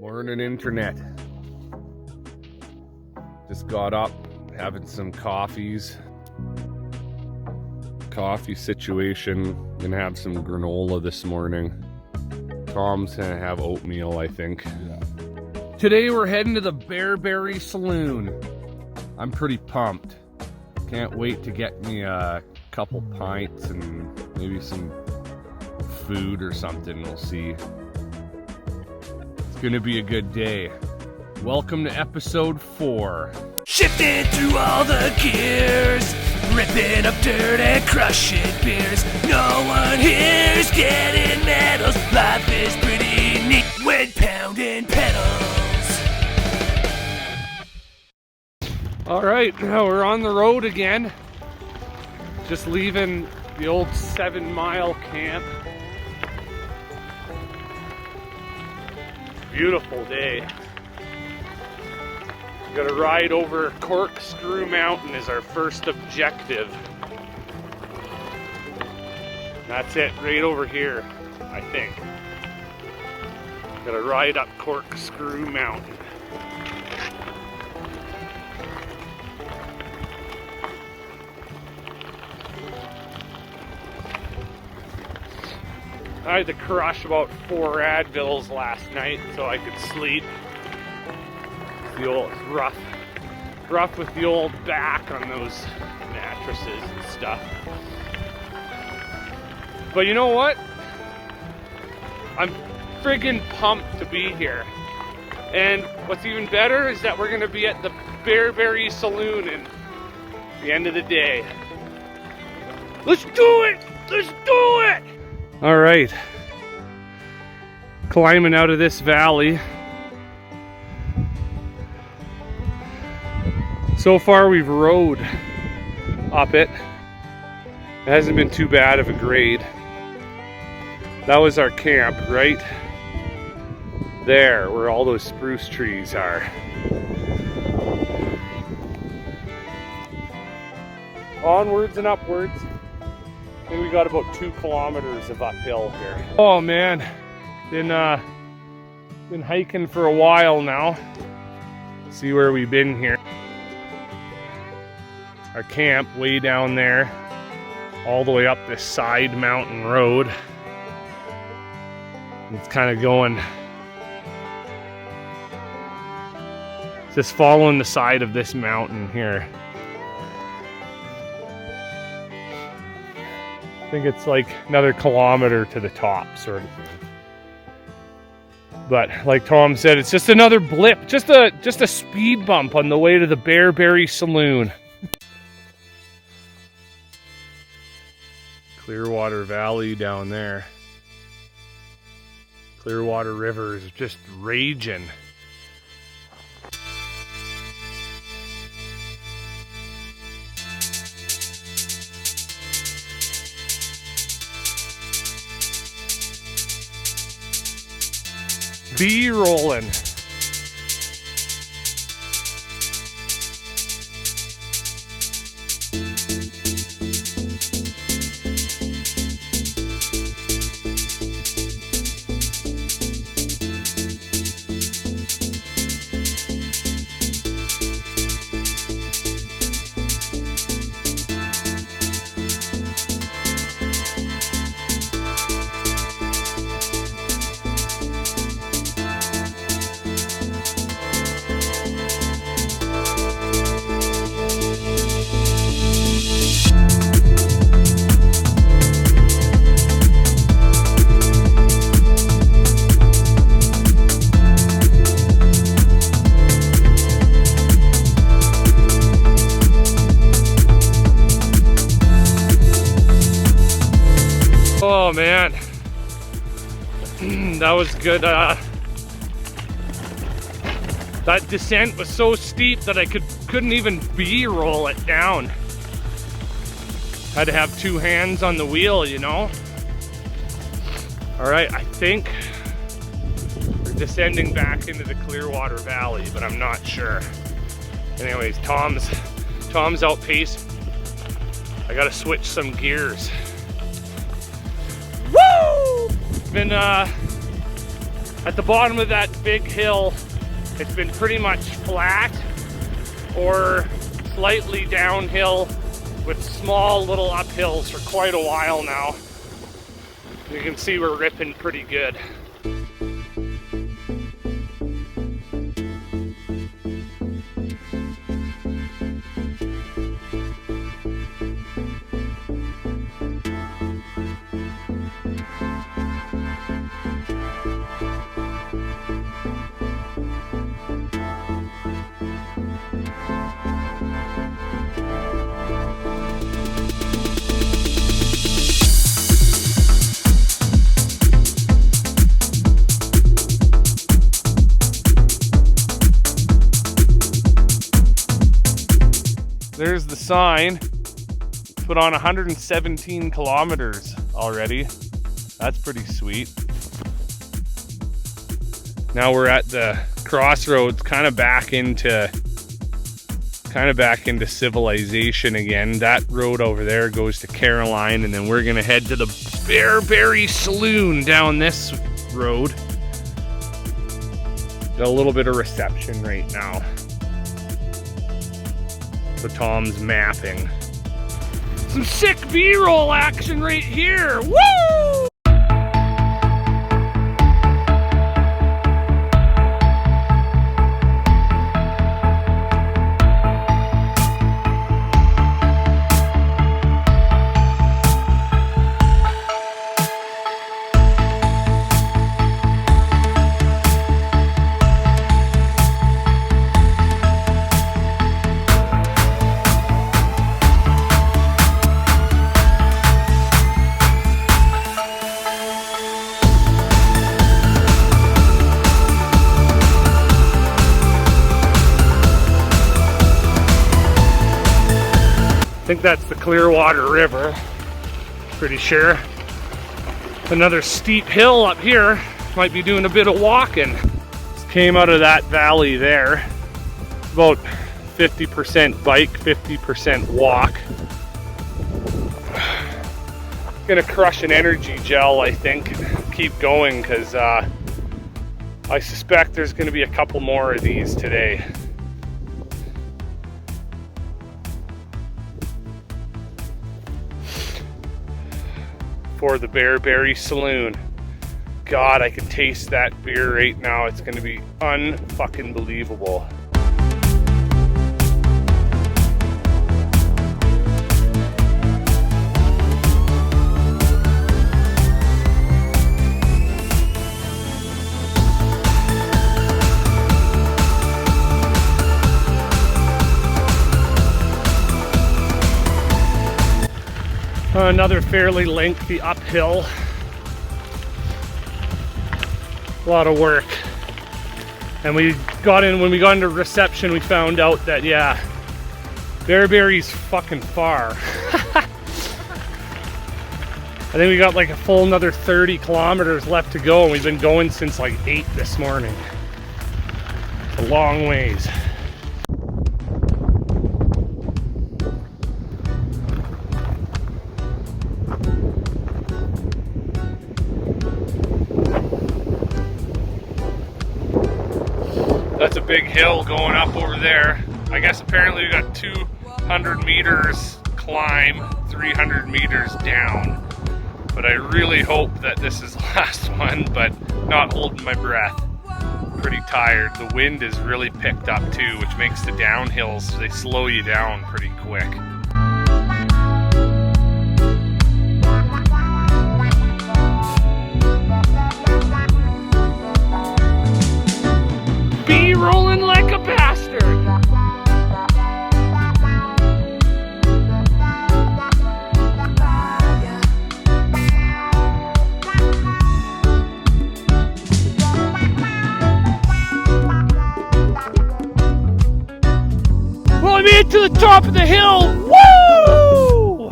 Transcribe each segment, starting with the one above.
Morning, internet. Just got up, having some coffee situation. Gonna have some granola this morning. Tom's gonna have oatmeal, I think. Today we're heading to the Bearberry Saloon. I'm pretty pumped. Can't wait to get me a couple pints and maybe some food or something. We'll see. It's gonna be a good day. Welcome to episode 4. Shifting through all the gears, ripping up dirt and crushing beers. No one here's getting medals. Life is pretty neat when pounding pedals. All right, now we're on the road again. Just leaving the old 7 Mile camp. Beautiful day. We got to ride over Corkscrew Mountain is our first objective. That's it, right over here, I think. Got to ride up Corkscrew Mountain. I had to crush about 4 Advils last night so I could sleep. It's rough with the old back on those mattresses and stuff. But you know what? I'm friggin' pumped to be here. And what's even better is that we're gonna be at the Bearberry Saloon at the end of the day. Let's do it! Let's do it! All right, climbing out of this valley. So far we've rode up it. It hasn't been too bad of a grade. That was our camp right there where all those spruce trees are. Onwards and upwards. I think we got about 2 kilometers of uphill here. Oh man, been hiking for a while now. See where we've been here. Our camp way down there, all the way up this side mountain road. It's kind of going, just following the side of this mountain here. I think it's like another kilometer to the top, sort of thing. But like Tom said, it's just another blip, just a speed bump on the way to the Bearberry Saloon. Clearwater Valley down there. Clearwater River is just raging. B-rolling. Oh man, that was good. That descent was so steep that I couldn't even B-roll it down. Had to have 2 hands on the wheel, you know. All right, I think we're descending back into the Clearwater Valley, but I'm not sure. Anyways, Tom's outpaced. I gotta switch some gears. Woo! Been At the bottom of that big hill, it's been pretty much flat or slightly downhill with small little uphills for quite a while now. You can see we're ripping pretty good. There's the sign. Put on 117 kilometers already. That's pretty sweet. Now we're at the crossroads, kind of back into civilization again. That road over there goes to Caroline, and then we're gonna head to the Bearberry Saloon down this road. Got a little bit of reception right now. So Tom's mapping. Some sick B-roll action right here. Woo! I think that's the Clearwater River, pretty sure. Another steep hill up here, might be doing a bit of walking. Just came out of that valley there, about 50% bike, 50% walk. Gonna crush an energy gel, I think, keep going, because I suspect there's gonna be a couple more of these today. For the Bearberry Saloon. God, I can taste that beer right now. It's gonna be unfucking believable. Another fairly lengthy uphill. A lot of work. And when we got into reception, we found out that, yeah, Bearberry's fucking far. I think we got like a full another 30 kilometers left to go, and we've been going since like 8 this morning. It's a long ways. That's a big hill going up over there. I guess apparently we got 200 meters climb, 300 meters down. But I really hope that this is the last one, but not holding my breath. Pretty tired. The wind is really picked up too, which makes the downhills, they slow you down pretty quick. Rolling like a bastard. Well, I made it to the top of the hill. Woo!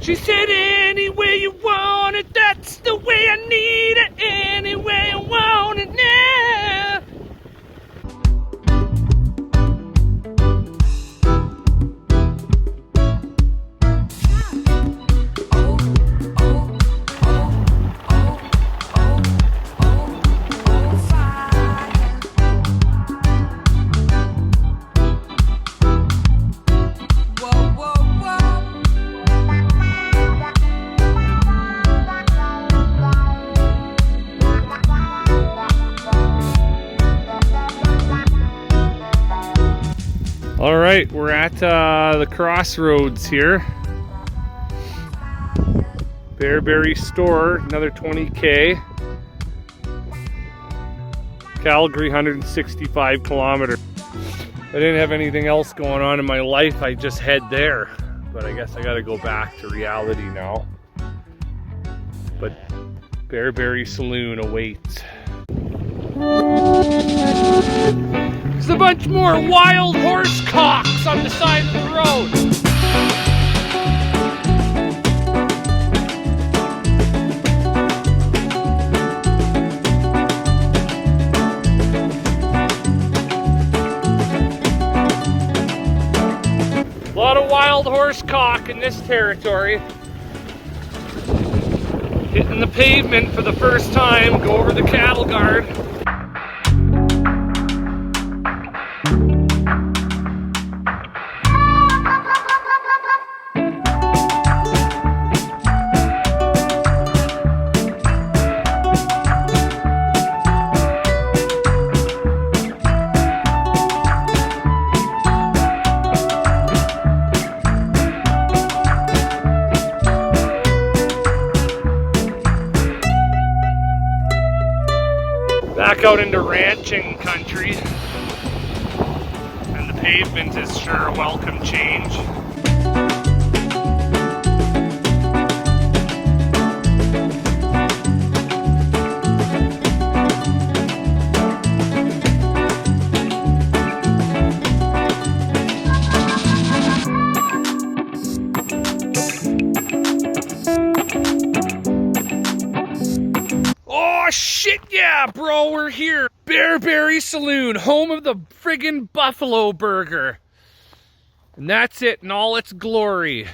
She said, any way you want it, that's the way I need it. Any way I want it now. All right, we're at the crossroads here. Bearberry store, another 20K. Calgary, 165 kilometers. I didn't have anything else going on in my life, I just head there. But I guess I gotta go back to reality now. But Bearberry Saloon awaits. There's a bunch more wild horse cocks on the side of the road. A lot of wild horse cock in this territory. Hitting the pavement for the first time, go over the cattle guard. Back out into ranching country, and the pavement is sure a welcome change. Oh shit, yeah, bro, we're here. Bearberry Saloon, home of the friggin' buffalo burger. And that's it in all its glory.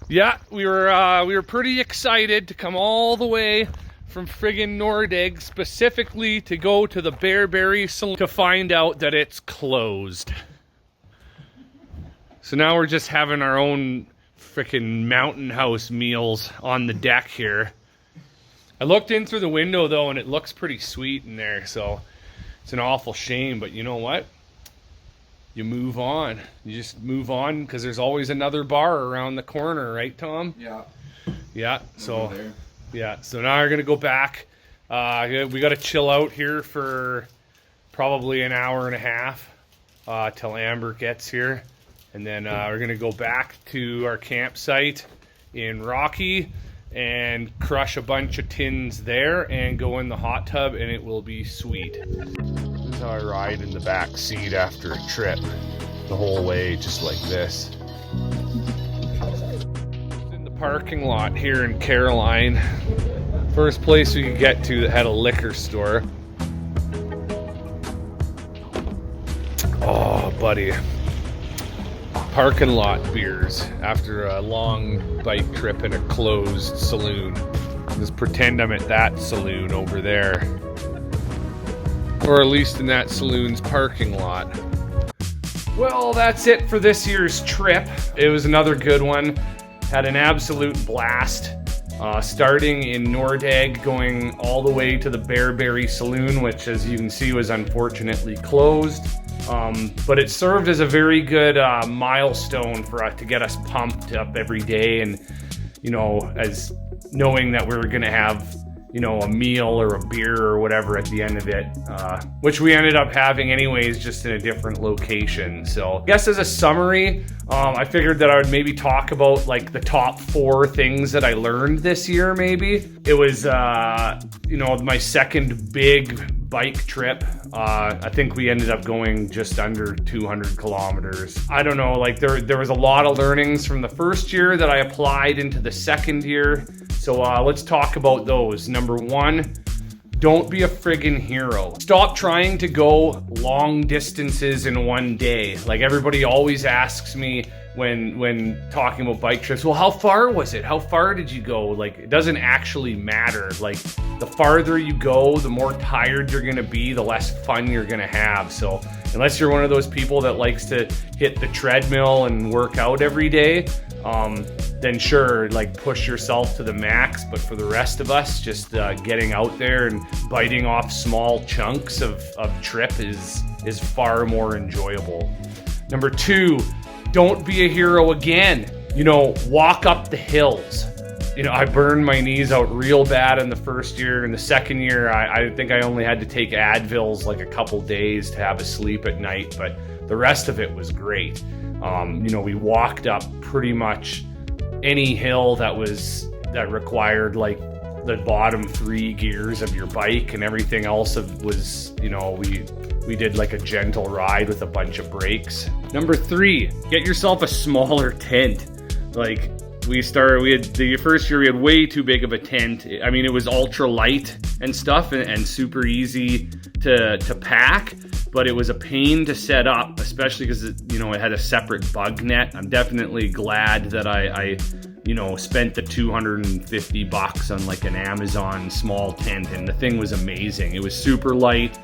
Yeah, we were pretty excited to come all the way from friggin' Nordegg specifically to go to the Bearberry Saloon to find out that it's closed. So now we're just having our own frickin' mountain house meals on the deck here. I looked in through the window though, and it looks pretty sweet in there, so it's an awful shame, but you know what? You move on. You just move on, because there's always another bar around the corner, right, Tom? Yeah. Yeah, so yeah, so now we're gonna go back. We gotta chill out here for probably an hour and a half till Amber gets here. And then we're gonna go back to our campsite in Rocky and crush a bunch of tins there and go in the hot tub, and it will be sweet. This is how I ride in the back seat after a trip. The whole way, just like this. In the parking lot here in Caroline. First place we could get to that had a liquor store. Oh, buddy. Parking lot beers after a long bike trip in a closed saloon. Just pretend I'm at that saloon over there. Or at least in that saloon's parking lot. Well, that's it for this year's trip. It was another good one. Had an absolute blast. Starting in Nordegg, going all the way to the Bearberry Saloon, which as you can see was unfortunately closed. But it served as a very good milestone for us to get us pumped up every day, and you know, as knowing that we were gonna have, you know, a meal or a beer or whatever at the end of it, which we ended up having anyways, just in a different location. So I guess as a summary, I figured that I would maybe talk about like the top 4 things that I learned this year. Maybe it was you know, my second big bike trip. I think we ended up going just under 200 kilometers. I don't know, like there was a lot of learnings from the first year that I applied into the second year. So let's talk about those. Number 1, don't be a friggin' hero. Stop trying to go long distances in one day. Like everybody always asks me when talking about bike trips, well, how far was it? How far did you go? Like, it doesn't actually matter. Like, the farther you go, the more tired you're gonna be, the less fun you're gonna have. So unless you're one of those people that likes to hit the treadmill and work out every day, then sure, like push yourself to the max. But for the rest of us, just getting out there and biting off small chunks of trip is far more enjoyable. Number 2, don't be a hero again. You know, walk up the hills. You know, I burned my knees out real bad in the first year. In the second year, I think I only had to take Advils like a couple days to have a sleep at night, but the rest of it was great. You know, we walked up pretty much any hill that required like the bottom 3 gears of your bike, and everything else was, you know, we did like a gentle ride with a bunch of brakes. Number 3, get yourself a smaller tent. Like we had the first year we had way too big of a tent. I mean, it was ultra light and stuff and super easy to pack, but it was a pain to set up, especially because it had a separate bug net. I'm definitely glad that I spent the $250 on like an Amazon small tent, and the thing was amazing. It was super light,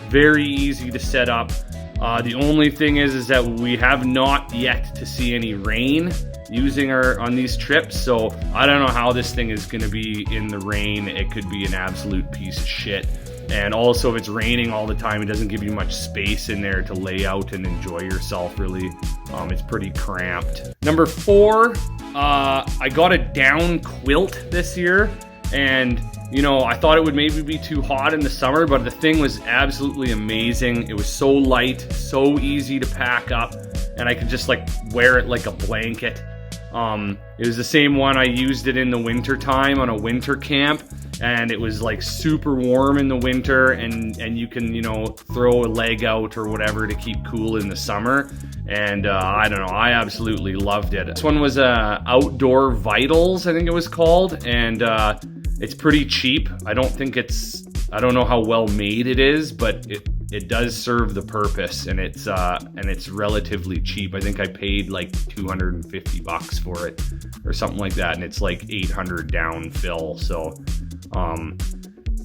very easy to set up. The only thing is that we have not yet to see any rain using on these trips, so I don't know how this thing is going to be in the rain. It could be an absolute piece of shit. And also, if it's raining all the time, it doesn't give you much space in there to lay out and enjoy yourself, really. It's pretty cramped. Number 4, I got a down quilt this year, and I thought it would maybe be too hot in the summer, but the thing was absolutely amazing. It was so light, so easy to pack up, and I could just like wear it like a blanket. It was the same one I used it in the winter time on a winter camp, and it was like super warm in the winter, and you can throw a leg out or whatever to keep cool in the summer. And I don't know, I absolutely loved it. This one was Outdoor Vitals, I think it was called, and it's pretty cheap. I don't know how well made it is, but it does serve the purpose, and it's relatively cheap. I think I paid like $250 for it or something like that, and it's like 800 down fill. So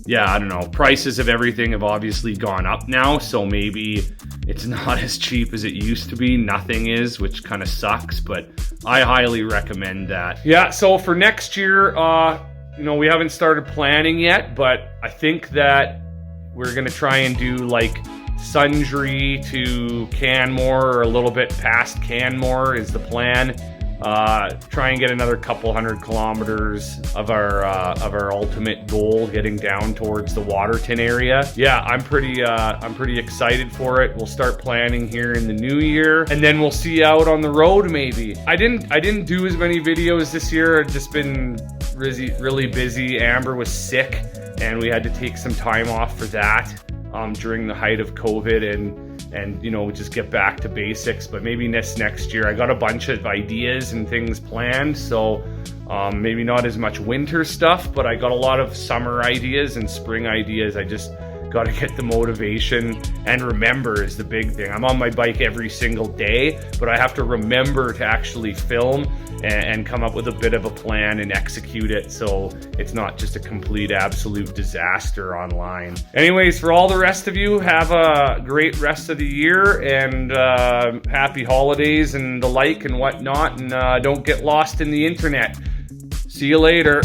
yeah, I don't know. Prices of everything have obviously gone up now, so maybe it's not as cheap as it used to be. Nothing is, which kind of sucks, but I highly recommend that. Yeah, so for next year, we haven't started planning yet, but I think that we're going to try and do like Sundre to Canmore, or a little bit past Canmore is the plan. Try and get another couple 100 kilometers of our ultimate goal, getting down towards the Waterton area. Yeah, I'm pretty excited for it. We'll start planning here in the new year, and then we'll see out on the road maybe. I didn't do as many videos this year. I've just been really busy. Amber was sick, and we had to take some time off for that during the height of COVID, and just get back to basics. But maybe next year. I got a bunch of ideas and things planned, so maybe not as much winter stuff, but I got a lot of summer ideas and spring ideas. I just got to get the motivation, and remember is the big thing. I'm on my bike every single day, but I have to remember to actually film and come up with a bit of a plan and execute it, so it's not just a complete absolute disaster online. Anyways, for all the rest of you, have a great rest of the year, and happy holidays and the like and whatnot, and don't get lost in the internet. See you later.